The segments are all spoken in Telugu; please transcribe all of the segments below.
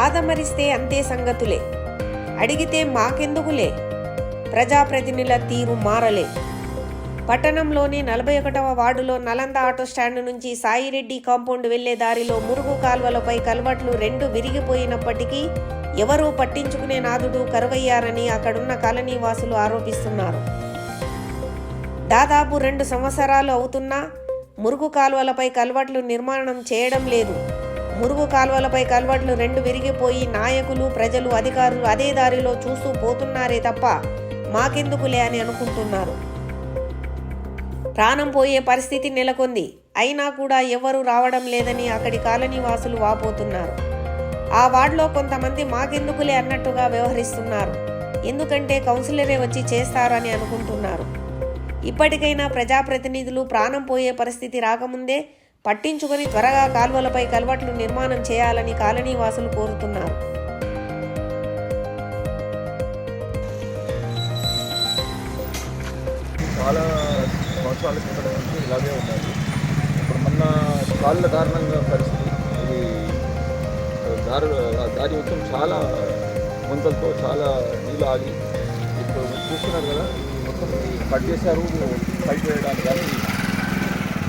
ఆదమరిస్తే అంతే సంగతులే, అడిగితే మాకెందుకులే, ప్రజాప్రతినిధుల తీరు మారలే. పట్టణంలోని 41వ వార్డులో నలంద ఆటో స్టాండ్ నుంచి సాయిరెడ్డి కాంపౌండ్ వెళ్లే దారిలో మురుగు కాల్వలపై కల్వర్ట్లు 2 విరిగిపోయినప్పటికీ ఎవరూ పట్టించుకునే నాదుడు కరువయ్యారని అక్కడున్న కాలనీ వాసులు ఆరోపిస్తున్నారు. దాదాపు 2 సంవత్సరాలు అవుతున్నా మురుగు కాల్వలపై కల్వర్ట్లు నిర్మాణం చేయడం లేదు. మురుగు కాల్వలపై కల్వర్ట్లు 2 విరిగిపోయి నాయకులు, ప్రజలు, అధికారులు అదే దారిలో చూస్తూ పోతున్నారే తప్ప మాకెందుకులే అని అనుకుంటున్నారు. ప్రాణం పోయే పరిస్థితి నెలకొంది. అయినా కూడా ఎవరూ రావడం లేదని అక్కడి కాలనీ వాసులు వాపోతున్నారు. ఆ వార్డులో కొంతమంది మాకెందుకులే అన్నట్టుగా వ్యవహరిస్తున్నారు. ఎందుకంటే కౌన్సిలరే వచ్చి చేస్తారని అనుకుంటున్నారు. ఇప్పటికైనా ప్రజాప్రతినిధులు ప్రాణం పోయే పరిస్థితి రాకముందే పట్టించుకొని త్వరగా కాల్వలపై కల్వర్ట్లు నిర్మాణం చేయాలని కాలనీ వాసులు కోరుతున్నారు. చాలా సంవత్సరాల క్రితం నుంచి ఇలాగే ఉన్నాయి. ఇప్పుడు మొన్న కాళ్ళ దారుణంగా పరిస్థితి, ఇది దారి మొత్తం చాలా గుంతలతో చాలా నీళ్ళు ఆగి, ఇప్పుడు చూస్తున్నారు కదా, మొత్తం కట్ చేశారు పైకి వేయడానికి. కానీ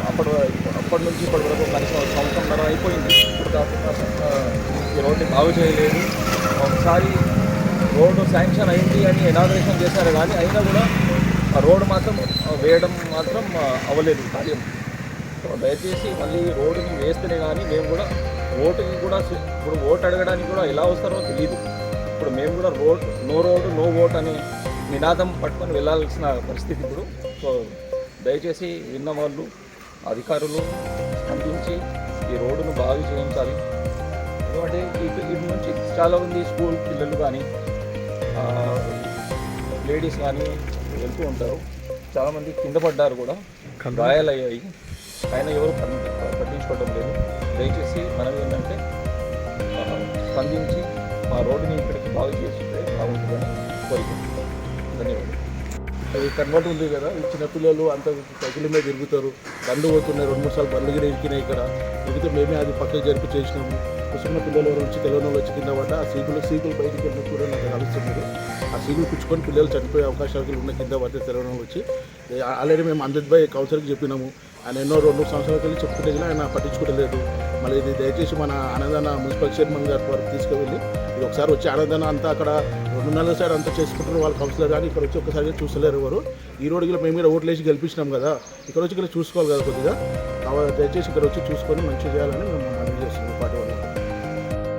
అప్పటి నుంచి ఇప్పటి వరకు కనీసం సంవత్సరంన్నర అయిపోయింది. ఇప్పుడు కాకుండా ఈ రోడ్ని బాగు చేయలేదు. ఒకసారి రోడ్డు శాంక్షన్ అయింది అని ఇనాగరేషన్ చేశారు, కానీ అయినా కూడా ఆ రోడ్డు మాత్రం వేయడం మాత్రం అవ్వలేదు కార్యం. సో దయచేసి మళ్ళీ రోడ్డుని వేస్తేనే కానీ మేము కూడా ఓటుకి కూడా, ఇప్పుడు ఓటు అడగడానికి కూడా ఎలా వస్తారో తెలియదు. ఇప్పుడు మేము కూడా నో రోడ్ నో ఓట్ అనే నినాదం పట్టుకొని వెళ్ళాల్సిన పరిస్థితి ఇప్పుడు. సో దయచేసి విన్న వాళ్ళు, అధికారులు స్పందించి ఈ రోడ్డును బాగు చేయించాలి. ఎందుకంటే ఇటు నుంచి చాలామంది స్కూల్ పిల్లలు కానీ లేడీస్ కానీ వెళ్తూ ఉంటారు. చాలామంది కింద పడ్డారు కూడా, గాయాలయ్యాయి. ఆయన ఎవరు పట్టించుకోవడం లేదు. దయచేసి మనం ఏంటంటే స్పందించి మా రోడ్డుని ఇక్కడికి బాగు చేస్తుంటే బాగుంటుందని కోరుకుంటున్నాం. ధన్యవాదాలు. అది కన్వర్ట్ ఉంది కదా, ఈ చిన్నపిల్లలు అంత సైకిల్ మీద తిరుగుతారు, బండ్లు పోతున్నాయి. 2-3 సార్లు బండ్లు గిరి ఎక్కినాయి ఇక్కడ. ఎక్కితే మేమే అది పక్కకి జరిపి చేసినాము. చిన్న పిల్లలు ఎవరు వచ్చి తెలియని వాళ్ళు వచ్చి కింద పడ్డ ఆ సీకులు బయటికి వెళ్ళిన కూడా నాకు అనిపిస్తుంది. ఆ సీకులు పుచ్చుకొని పిల్లలు చనిపోయే అవకాశాలు ఉన్న కింద పడితే తెలియని వాళ్ళు వచ్చి. ఆల్రెడీ మేము అమృత్ భాయ్ కౌన్సిలర్కి చెప్పినాము. ఆయన ఎన్నో 2 సంవత్సరాల వెళ్ళి చెప్పుకుంటే ఆయన పట్టించుకోవట్లేదు. మళ్ళీ ఇది దయచేసి మన ఆనందాన మున్సిపల్ చైర్మన్ గారి వరకు తీసుకువెళ్ళి ఇది ఒకసారి వచ్చి ఆనందాన అంతా అక్కడ 2 నెలల సైడ్ అంతా చేసుకుంటున్నారు వాళ్ళు కౌన్సిలర్, కానీ ఇక్కడ వచ్చి ఒకసారి చూస్తలేరు ఎవరు. ఈ రోడ్డుకి మేము మీద ఓట్లు వేసి గెలిపించినాం కదా, ఇక్కడ వచ్చి ఇక్కడ చూసుకోవాలి కదా కొద్దిగా. దయచేసి ఇక్కడ వచ్చి చూసుకొని మంచిగా చేయాలని మేము